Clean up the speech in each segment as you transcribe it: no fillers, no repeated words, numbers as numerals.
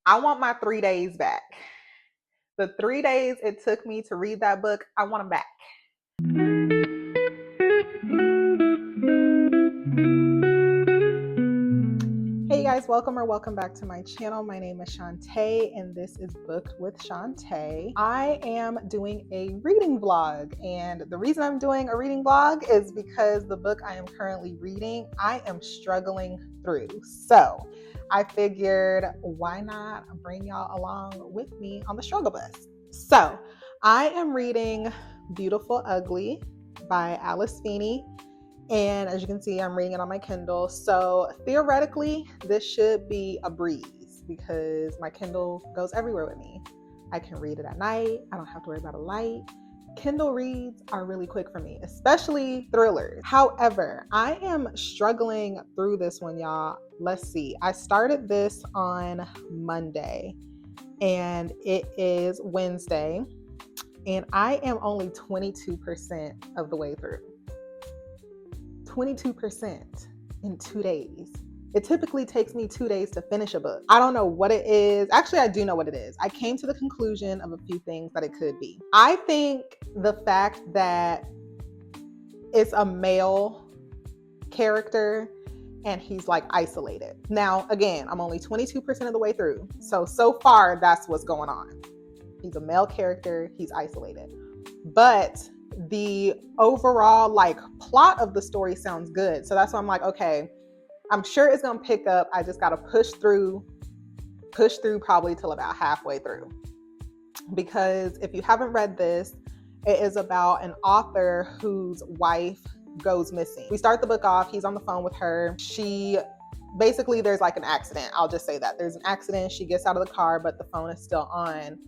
I want my 3 days back. The 3 days it took me to read that book, I want them back. Hey guys, welcome back to my channel. My name is Shante and this is Book with Shante. I am doing a reading vlog, and the reason I'm doing a reading vlog is because the book I am currently reading, I am struggling through. So I figured why not bring y'all along with me on the struggle bus. So I am reading Beautiful Ugly by Alice Feeney. And as you can see, I'm reading it on my Kindle. So theoretically, this should be a breeze because my Kindle goes everywhere with me. I can read it at night. I don't have to worry about a light. Kindle reads are really quick for me, especially thrillers. However, I am struggling through this one, y'all. Let's see. I started this on Monday and it is Wednesday, and I am only 22% of the way through. 22% in 2 days. It typically takes me 2 days to finish a book. I don't know what it is. Actually, I do know what it is. I came to the conclusion of a few things that it could be. I think the fact that it's a male character and he's like isolated. Now, again, I'm only 22% of the way through. So far, that's what's going on. He's a male character, he's isolated. But the overall plot of the story sounds good. So that's why I'm like, okay, I'm sure it's gonna pick up. I just gotta push through probably till about halfway through. Because if you haven't read this, it is about an author whose wife goes missing. We start the book off, he's on the phone with her. Basically, there's like an accident. I'll just say that. There's an accident. She gets out of the car, but the phone is still on.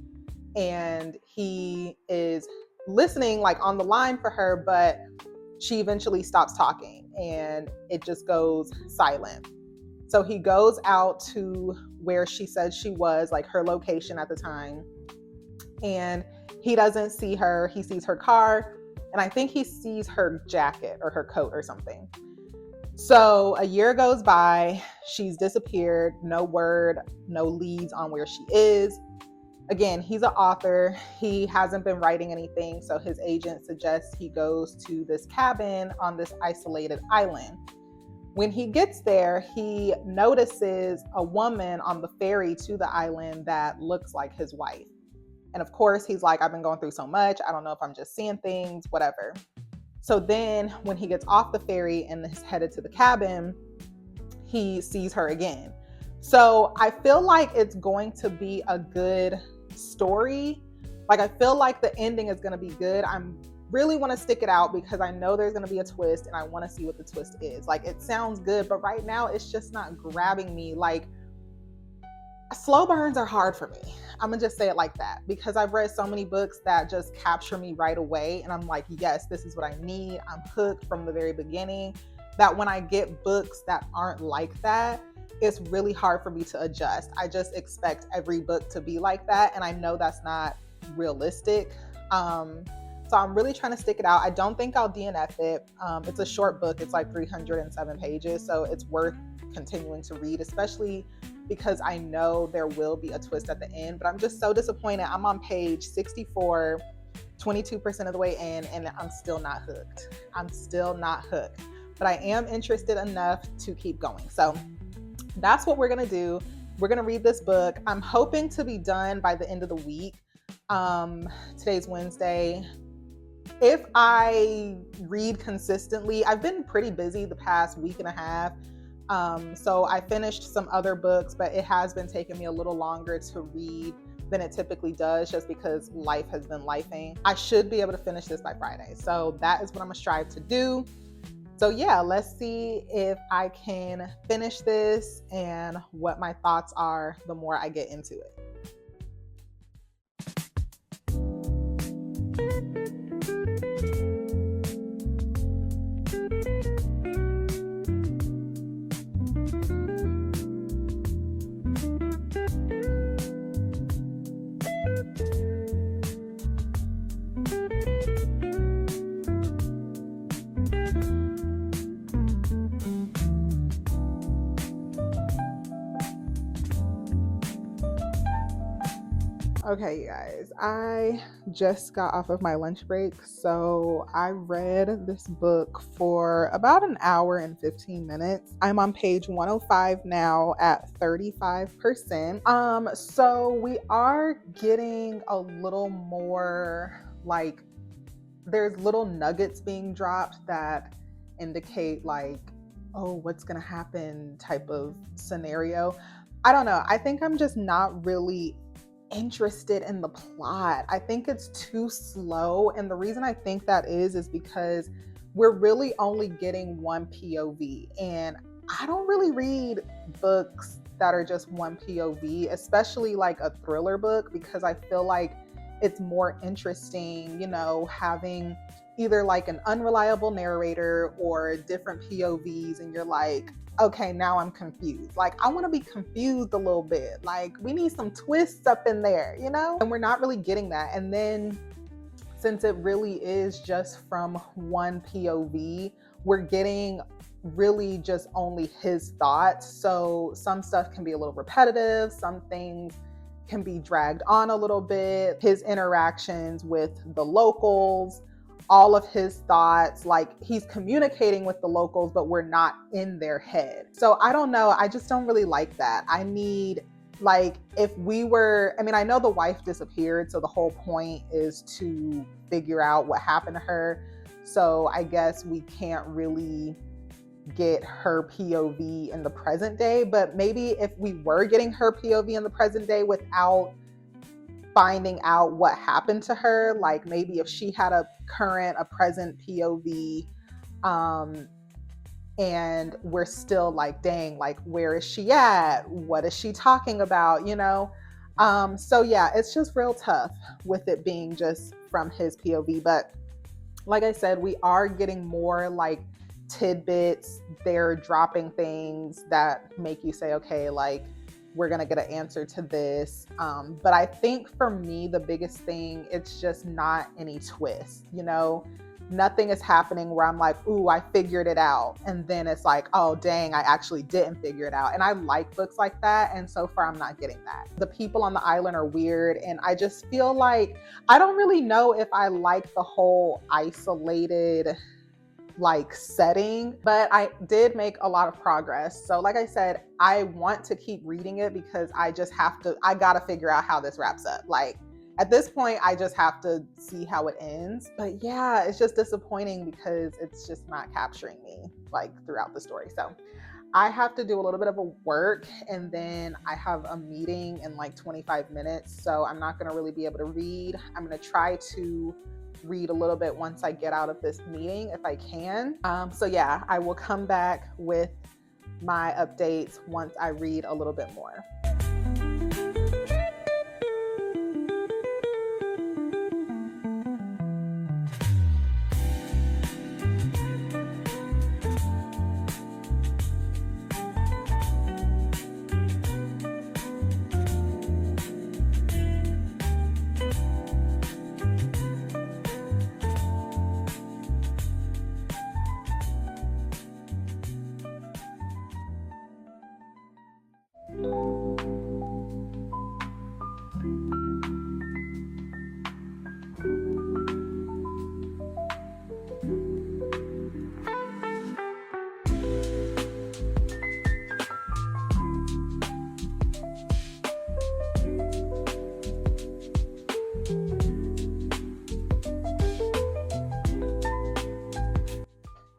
And he is listening on the line for her, but she eventually stops talking and it just goes silent. So he goes out to where she said she was, her location at the time, and he doesn't see her. He sees her car, and I think he sees her jacket or her coat or something. So a year goes by, she's disappeared, no word, no leads on where she is. Again, he's an author. He hasn't been writing anything, so his agent suggests he goes to this cabin on this isolated island. When he gets there, he notices a woman on the ferry to the island that looks like his wife. And of course, he's like, I've been going through so much. I don't know if I'm just seeing things, whatever. So then when he gets off the ferry and is headed to the cabin, he sees her again. So I feel like it's going to be a good story. I feel like the ending is going to be good. I really want to stick it out because I know there's going to be a twist and I want to see what the twist is. It sounds good, but right now it's just not grabbing me. Slow burns are hard for me. I'm going to just say it like that because I've read so many books that just capture me right away. And I'm like, yes, this is what I need. I'm hooked from the very beginning. That when I get books that aren't like that, it's really hard for me to adjust. I just expect every book to be like that, and I know that's not realistic. So I'm really trying to stick it out. I don't think I'll DNF it. It's a short book. It's 307 pages, so it's worth continuing to read, especially because I know there will be a twist at the end. But I'm just so disappointed. I'm on page 64, 22% of the way in, and I'm still not hooked. But I am interested enough to keep going. So that's what we're going to do. We're going to read this book. I'm hoping to be done by the end of the week. Today's Wednesday. If I read consistently, I've been pretty busy the past week and a half. So I finished some other books, but it has been taking me a little longer to read than it typically does just because life has been lifing. I should be able to finish this by Friday. So that is what I'm going to strive to do. So yeah, let's see if I can finish this and what my thoughts are the more I get into it. Okay, you guys, I just got off of my lunch break, so I read this book for about an hour and 15 minutes. I'm on page 105 now at 35%. So we are getting a little more like there's little nuggets being dropped that indicate like, oh, what's gonna happen type of scenario. I don't know. I think I'm just not really interested in the plot. I think it's too slow. And the reason I think that is because we're really only getting one POV. And I don't really read books that are just one POV, especially like a thriller book, because I feel like it's more interesting, having either like an unreliable narrator or different POVs, and you're like, okay, now I'm confused. Like, I want to be confused a little bit. Like, we need some twists up in there, And we're not really getting that. And then since it really is just from one POV, we're getting really just only his thoughts. So some stuff can be a little repetitive, some things can be dragged on a little bit. His interactions with the locals, all of his thoughts, like he's communicating with the locals, but we're not in their head. So I don't know. I just don't really like that. I need, like, if we were, I know the wife disappeared, so the whole point is to figure out what happened to her. So I guess we can't really get her POV in the present day, but maybe if we were getting her POV in the present day without finding out what happened to her, like maybe if she had a present POV, and we're still like, dang, like where is she at? What is she talking about? So yeah, it's just real tough with it being just from his POV. But like I said, we are getting more like tidbits. They're dropping things that make you say, okay, like we're gonna get an answer to this. But I think for me, the biggest thing, it's just not any twist, Nothing is happening where I'm like, ooh, I figured it out. And then it's like, oh, dang, I actually didn't figure it out. And I like books like that. And so far, I'm not getting that. The people on the island are weird. And I just feel like, I don't really know if I like the whole isolated like setting, but I did make a lot of progress. So like I said, I want to keep reading it because I gotta figure out how this wraps up. Like at this point, I just have to see how it ends. But yeah, it's just disappointing because it's just not capturing me like throughout the story. So I have to do a little bit of a work, and then I have a meeting in like 25 minutes. So I'm not gonna really be able to read. I'm gonna try to read a little bit once I get out of this meeting if I can. So yeah, I will come back with my updates once I read a little bit more.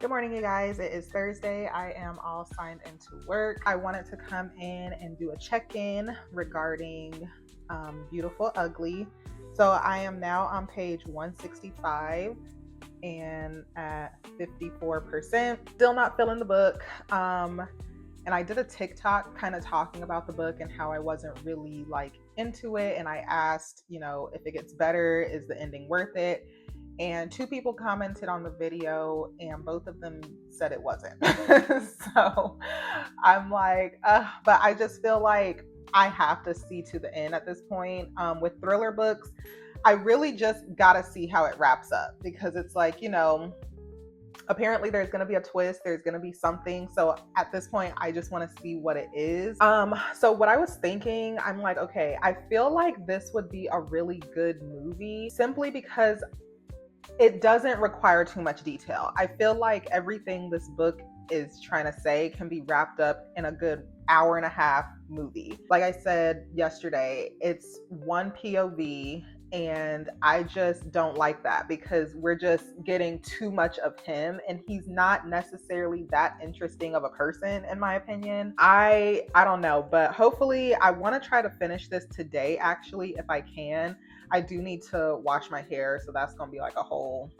Good morning, you guys. It is Thursday. I am all signed into work. I wanted to come in and do a check-in regarding Beautiful Ugly. So I am now on page 165 and at 54%. Still not feeling the book. And I did a TikTok kind of talking about the book and how I wasn't really like into it. And I asked, if it gets better, is the ending worth it? And 2 people commented on the video and both of them said it wasn't. So I'm like, but I just feel like I have to see to the end at this point. With thriller books, I really just gotta see how it wraps up, because it's like, Apparently there's going to be a twist, there's going to be something. So at this point I just want to see what it is. So what I was thinking, I'm like, okay, I feel like this would be a really good movie simply because it doesn't require too much detail. I feel like everything this book is trying to say can be wrapped up in a good hour and a half movie. Like I said yesterday, it's one POV, and I just don't like that because we're just getting too much of him, and he's not necessarily that interesting of a person in my opinion. I don't know, but hopefully I want to try to finish this today actually if I can. I do need to wash my hair, so that's gonna be like a whole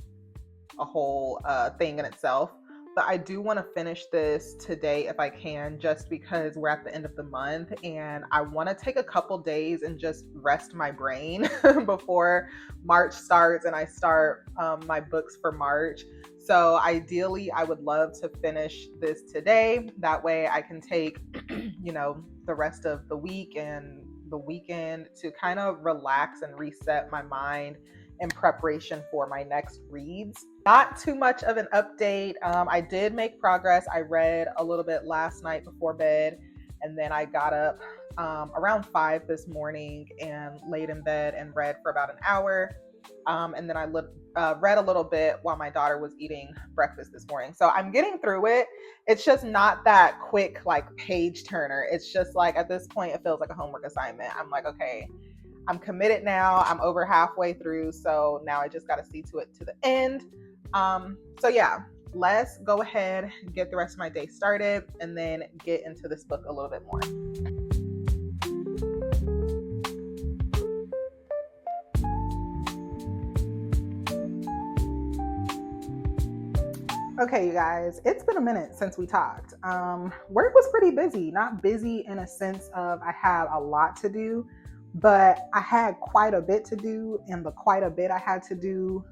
thing in itself. But I do want to finish this today if I can, just because we're at the end of the month and I want to take a couple days and just rest my brain before March starts and I start my books for March. So ideally, I would love to finish this today. That way I can take, the rest of the week and the weekend to kind of relax and reset my mind in preparation for my next reads. Not too much of an update. I did make progress. I read a little bit last night before bed, and then I got up around 5 this morning and laid in bed and read for about an hour. And then I read a little bit while my daughter was eating breakfast this morning. So I'm getting through it. It's just not that quick, like page turner. It's just like at this point, it feels like a homework assignment. I'm like, okay, I'm committed now. I'm over halfway through. So now I just got to see to it to the end. So yeah, let's go ahead and get the rest of my day started and then get into this book a little bit more. Okay, you guys, it's been a minute since we talked. Work was pretty busy, not busy in a sense of I had a lot to do, but I had quite a bit to do, and the quite a bit I had to do,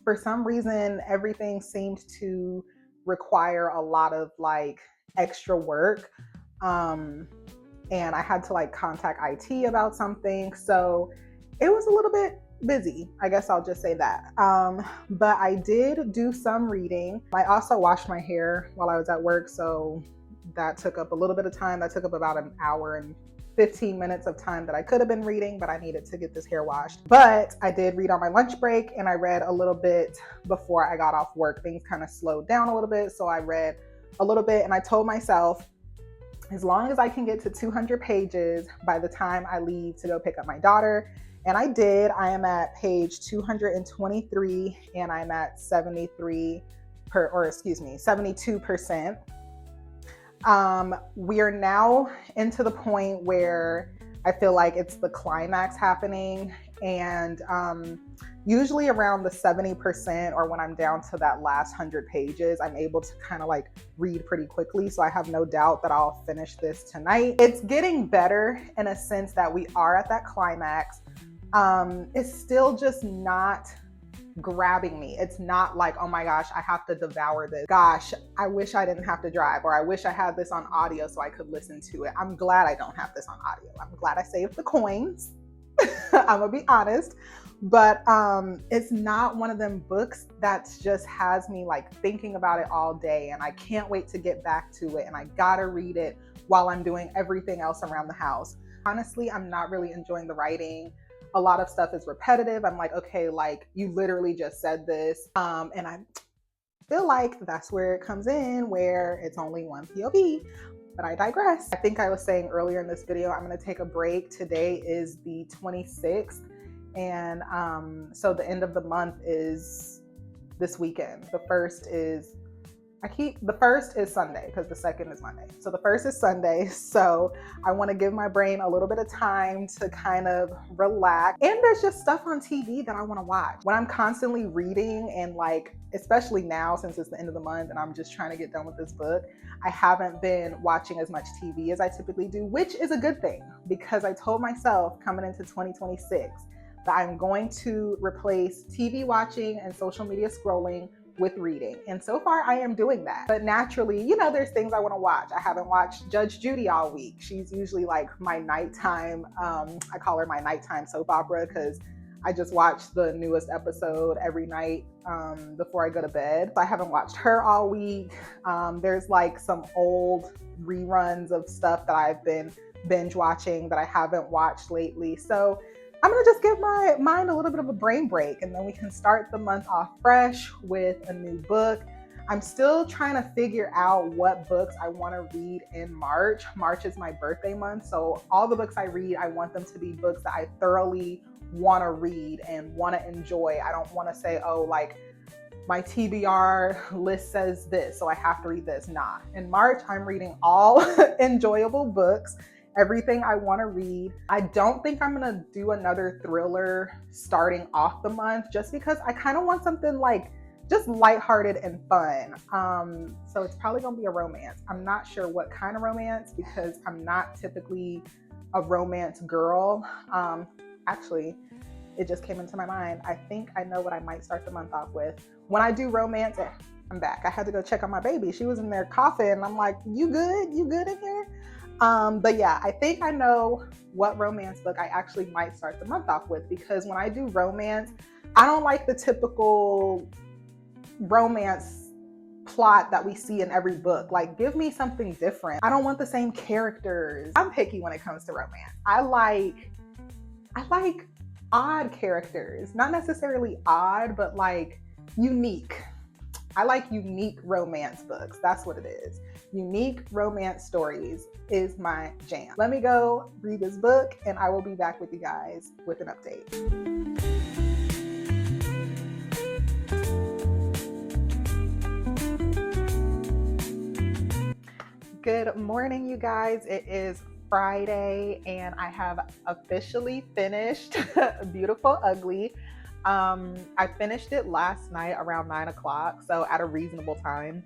for some reason, everything seemed to require a lot of like extra work. And I had to like contact IT about something. So it was a little bit busy. I guess I'll just say that. But I did do some reading. I also washed my hair while I was at work. So that took up a little bit of time. That took up about an hour and 15 minutes of time that I could have been reading, but I needed to get this hair washed. But I did read on my lunch break, and I read a little bit before I got off work. Things kind of slowed down a little bit, so I read a little bit, and I told myself, as long as I can get to 200 pages by the time I leave to go pick up my daughter, and I did. I am at page 223, and I'm at 72%. We are now into the point where I feel like it's the climax happening, and usually around the 70%, or when I'm down to that last 100 pages, I'm able to kind of like read pretty quickly. So I have no doubt that I'll finish this tonight. It's getting better in a sense that we are at that climax. It's still just not grabbing me. It's not like, oh my gosh, I have to devour this. Gosh, I wish I didn't have to drive, or I wish I had this on audio so I could listen to it. I'm glad I don't have this on audio. I'm glad I saved the coins. I'm gonna be honest. But it's not one of them books that just has me like thinking about it all day, and I can't wait to get back to it, and I gotta read it while I'm doing everything else around the house. Honestly, I'm not really enjoying the writing. A lot of stuff is repetitive. I'm like, okay, like you literally just said this. And I feel like that's where it comes in, where it's only one POV, but I digress. I think I was saying earlier in this video, I'm gonna take a break. Today is the 26th. And so the end of the month is this weekend. The first is Sunday because the second is Monday. So the first is Sunday. So I want to give my brain a little bit of time to kind of relax. And there's just stuff on TV that I want to watch. When I'm constantly reading, and like, especially now since it's the end of the month and I'm just trying to get done with this book, I haven't been watching as much TV as I typically do, which is a good thing because I told myself coming into 2026 that I'm going to replace TV watching and social media scrolling with reading. And so far I am doing that. But naturally, there's things I want to watch. I haven't watched Judge Judy all week. She's usually like my nighttime, I call her my nighttime soap opera because I just watch the newest episode every night before I go to bed. I haven't watched her all week. There's like some old reruns of stuff that I've been binge watching that I haven't watched lately. So I'm gonna just give my mind a little bit of a brain break, and then we can start the month off fresh with a new book. I'm still trying to figure out what books I want to read in March. March is my birthday month, so all the books I read, I want them to be books that I thoroughly want to read and want to enjoy. I don't want to say, oh, like my TBR list says this, so I have to read this. Nah. In March, I'm reading all enjoyable books, everything I want to read. I don't think I'm going to do another thriller starting off the month, just because I kind of want something like just lighthearted and fun. So it's probably gonna be a romance. I'm not sure what kind of romance, because I'm not typically a romance girl. Actually, it just came into my mind. I think I know what I might start the month off with. When I do romance, I'm back. I had to go check on my baby. She was in there coughing, and I'm like, you good? You good in here? But yeah, I think I know what romance book I actually might start the month off with, because when I do romance, I don't like the typical romance plot that we see in every book. Like, give me something different. I don't want the same characters. I'm picky when it comes to romance. I like odd characters. Not necessarily odd, but like unique. I like unique romance books. That's what it is. Unique romance stories is my jam. Let me go read this book, and I will be back with you guys with an update. Good morning, you guys. It is Friday, and I have officially finished Beautiful Ugly. I finished it last night around 9 o'clock, so at a reasonable time.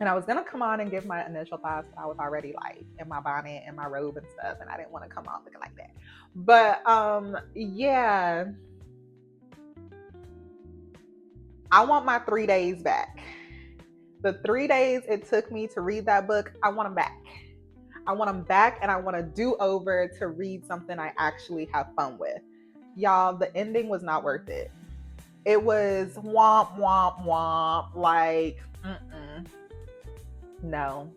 And I was gonna come on and give my initial thoughts, but I was already like in my bonnet and my robe and stuff, and I didn't want to come on looking like that. But yeah, I want my 3 days back. The 3 days it took me to read that book, I want them back. I want them back, and I want to do over to read something I actually have fun with. Y'all, the ending was not worth it. It was womp, womp, womp. Like, no.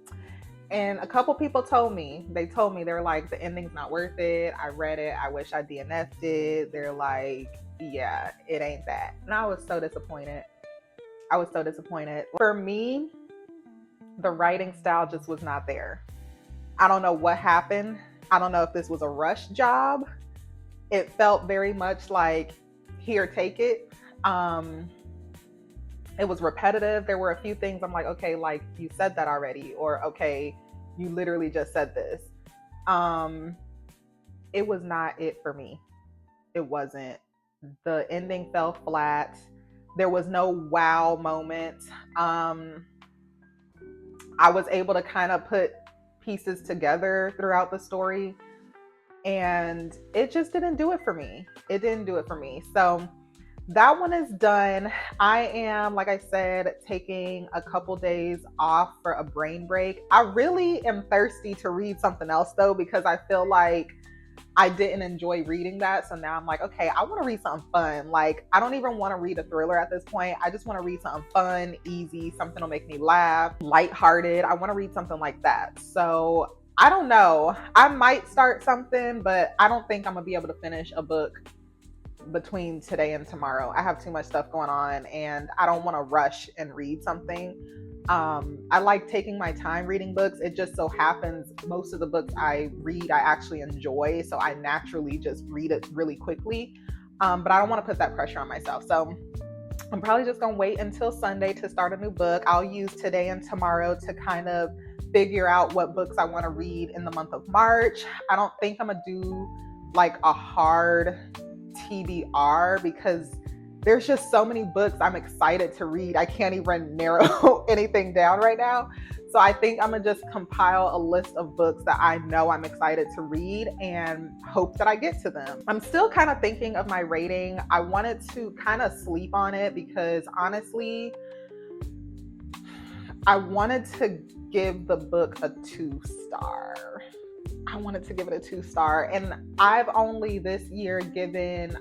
And a couple people told me, they were like, the ending's not worth it. I read it. I wish I DNF'd it. They're like, yeah, it ain't that. And I was so disappointed. For me, the writing style just was not there. I don't know what happened. I don't know if this was a rush job. It felt very much like, here, take it. It was repetitive. There were a few things I'm like, okay, like you said that already, or okay, you literally just said this. It was not it for me. It wasn't. The ending fell flat. There was no wow moment. I was able to kind of put pieces together throughout the story, and it just didn't do it for me. So that one is done. I am, like I said, taking a couple days off for a brain break. I really am thirsty to read something else though, because I feel like I didn't enjoy reading that. So now I'm like, okay, I want to read something fun. Like, I don't even want to read a thriller at this point. I just want to read something fun, easy, something that'll make me laugh, lighthearted. I want to read something like that. So I don't know. I might start something, but I don't think I'm going to be able to finish a book between today and tomorrow. I have too much stuff going on, and I don't want to rush and read something. I like taking my time reading books. It just so happens most of the books I read I actually enjoy, so I naturally just read it really quickly. But I don't want to put that pressure on myself. So I'm probably just going to wait until Sunday to start a new book. I'll use today and tomorrow to kind of figure out what books I want to read in the month of March. I don't think I'm going to do like a hard TBR, because there's just so many books I'm excited to read. I can't even narrow anything down right now. So I think I'm gonna just compile a list of books that I know I'm excited to read and hope that I get to them. I'm still kind of thinking of my rating. I wanted to kind of sleep on it, because honestly, I wanted to give the book a 2-star. I wanted to give it a 2-star. And I've only this year given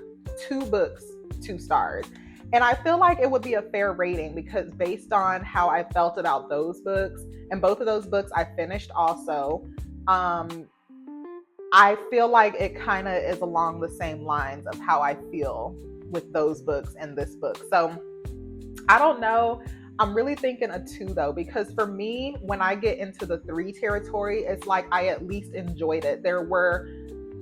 2 books, 2 stars. And I feel like it would be a fair rating because based on how I felt about those books, and both of those books I finished also, I feel like it kind of is along the same lines of how I feel with those books and this book. So I don't know. I'm really thinking a 2 though, because for me, when I get into the 3 territory, it's like I at least enjoyed it. There were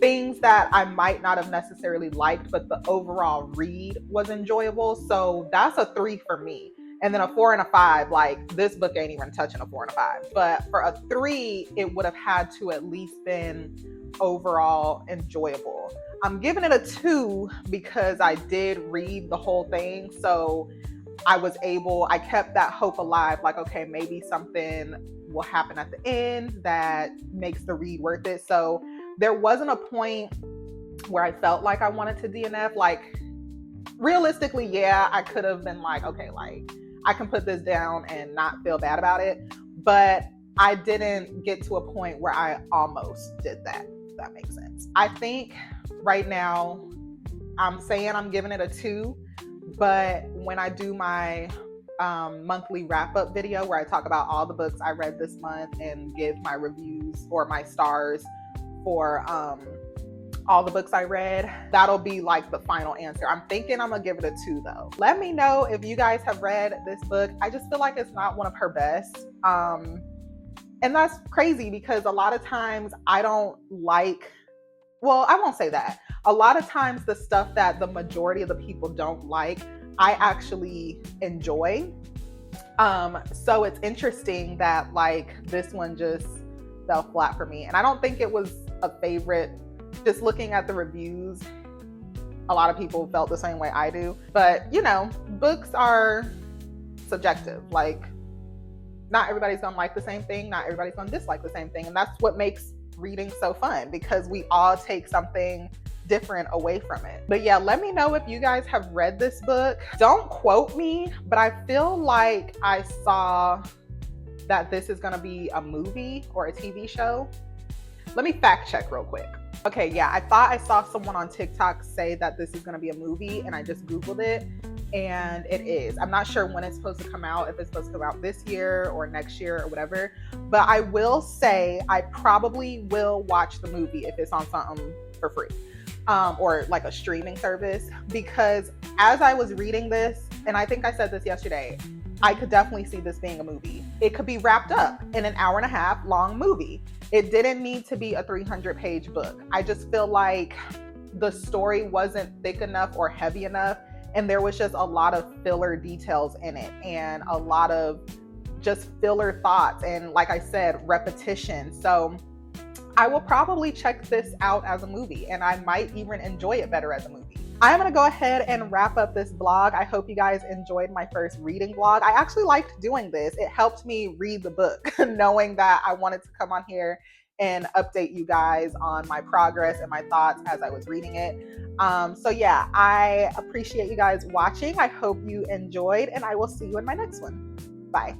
things that I might not have necessarily liked, but the overall read was enjoyable. So that's a 3 for me. And then a 4 and a 5, like this book ain't even touching a 4 and a 5. But for a 3, it would have had to at least been overall enjoyable. I'm giving it a 2 because I did read the whole thing. So I kept that hope alive. Like, okay, maybe something will happen at the end that makes the read worth it. So there wasn't a point where I felt like I wanted to DNF. Like, realistically, yeah, I could have been like, okay, like I can put this down and not feel bad about it. But I didn't get to a point where I almost did that, if that makes sense. I think right now I'm saying I'm giving it a 2, but when I do my monthly wrap-up video where I talk about all the books I read this month and give my reviews or my stars for all the books I read, that'll be like the final answer. I'm thinking I'm gonna give it a 2 though. Let me know if you guys have read this book. I just feel like it's not one of her best. And that's crazy because a lot of times I don't like, well, I won't say that. A lot of times the stuff that the majority of the people don't like, I actually enjoy. So it's interesting that like this one just fell flat for me. And I don't think it was a favorite. Just looking at the reviews, a lot of people felt the same way I do. But you know, books are subjective. Like, not everybody's gonna like the same thing. Not everybody's gonna dislike the same thing. And that's what makes reading so fun, because we all take something different away from it. But yeah, let me know if you guys have read this book. Don't quote me, but I feel like I saw that this is gonna be a movie or a TV show. Let me fact check real quick. Okay, yeah, I thought I saw someone on TikTok say that this is gonna be a movie, and I just Googled it, and it is. I'm not sure when it's supposed to come out, if it's supposed to come out this year or next year or whatever, but I will say I probably will watch the movie if it's on something for free, or like a streaming service, because as I was reading this, and I think I said this yesterday, I could definitely see this being a movie. It could be wrapped up in an 1.5 hour long movie. It didn't need to be a 300-page book. I just feel like the story wasn't thick enough or heavy enough, and there was just a lot of filler details in it and a lot of just filler thoughts and, like I said, repetition. So I will probably check this out as a movie, and I might even enjoy it better as a movie. I'm gonna go ahead and wrap up this vlog. I hope you guys enjoyed my first reading vlog. I actually liked doing this. It helped me read the book, knowing that I wanted to come on here and update you guys on my progress and my thoughts as I was reading it. So yeah, I appreciate you guys watching. I hope you enjoyed, and I will see you in my next one. Bye.